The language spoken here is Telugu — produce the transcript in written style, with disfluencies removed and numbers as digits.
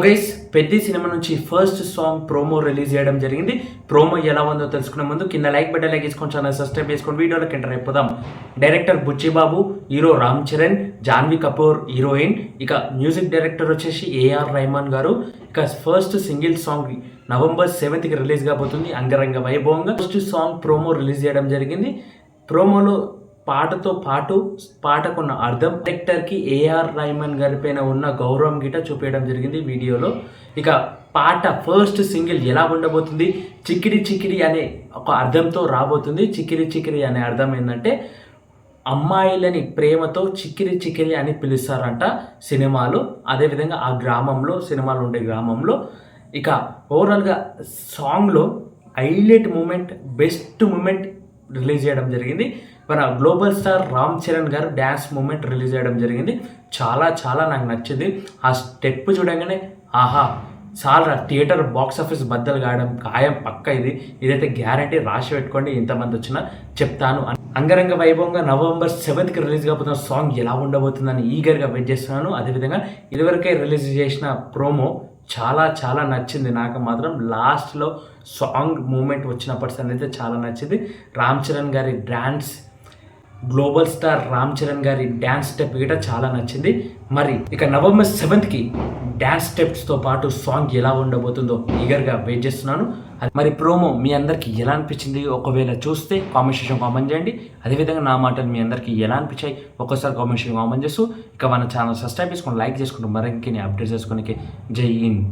గైస్ పెద్ది సినిమా నుంచి ఫస్ట్ సాంగ్ ప్రోమో రిలీజ్ చేయడం జరిగింది. ప్రోమో ఎలా ఉందో తెలుసుకునే ముందు కింద లైక్ బటన్ వేసుకొని ఛానల్ సబ్స్క్రైబ్ చేసుకొని వీడియోలోకి ఎంటర్ అయిపోదాం. Director Buchibabu, hero Ram Charan, Janhvi Kapoor heroine, ఇక మ్యూజిక్ డైరెక్టర్ వచ్చేసి ఏఆర్ రెహమాన్ గారు. ఇక first single song November 7th release కాబోతుంది అంగరంగ వైభవంగా. ఫస్ట్ సాంగ్ ప్రోమో రిలీజ్ చేయడం జరిగింది. ప్రోమోలో పాటతో పాటు పాటకున్న అర్థం, డైరెక్టర్కి ఏఆర్ రెహమాన్ గారి పైన ఉన్న గౌరవం గిట చూపించడం జరిగింది వీడియోలో. ఇక పాట ఫస్ట్ సింగిల్ ఎలా ఉండబోతుంది, చికిరి చికిరి అనే ఒక అర్థంతో రాబోతుంది. చికిరి చికిరి అనే అర్థం ఏంటంటే అమ్మాయిలని ప్రేమతో చికిరి చికిరి అని పిలుస్తారంట సినిమాలో. అదేవిధంగా ఆ గ్రామంలో, సినిమాలో ఉండే గ్రామంలో. ఇక ఓవరాల్గా సాంగ్లో highlight moment, best moment release చేయడం జరిగింది. మన గ్లోబల్ స్టార్ రామ్ చరణ్ గారు డ్యాన్స్ మూమెంట్ రిలీజ్ చేయడం జరిగింది. చాలా నాకు నచ్చింది. ఆ స్టెప్ చూడగానే ఆహా చాలా థియేటర్ బాక్స్ ఆఫీస్ బద్దలు కాయడం ఖాయం పక్క. ఇదైతే గ్యారంటీ, రాసి పెట్టుకోండి. ఇంతమంది వచ్చినా చెప్తాను. అంగరంగ వైభవంగా November 7th రిలీజ్ కాబోతున్న సాంగ్ ఎలా ఉండబోతుందని ఈగర్గా వెయిట్ చేస్తున్నాను. అదేవిధంగా ఇదివరకే రిలీజ్ చేసిన ప్రోమో చాలా నచ్చింది నాకు మాత్రం. లాస్ట్లో సాంగ్ మూమెంట్ వచ్చినప్పటి అయితే చాలా నచ్చింది. రామ్ చరణ్ గారి dance, global star Ram Charan గారి డ్యాన్స్ స్టెప్ గిట చాలా నచ్చింది. మరి ఇక November 7th డ్యాన్స్ స్టెప్స్తో పాటు సాంగ్ ఎలా ఉండబోతుందో ఈగర్గా వెయిట్ చేస్తున్నాను. మరి ప్రోమో మీ అందరికీ ఎలా అనిపించింది? ఒకవేళ చూస్తే కామెంట్ సెక్షన్ కామెంట్ చేయండి. అదేవిధంగా నా మాటలు మీ అందరికీ ఎలా అనిపించాయి ఒక్కసారి కామెంట్ సెక్షన్ కామెంట్ చేస్తూ ఇక మన ఛానల్ సబ్స్క్రైబ్ చేసుకుని లైక్ చేసుకుంటూ మరింకెన్ని అప్డేట్ చేసుకోనికి జై హింద్.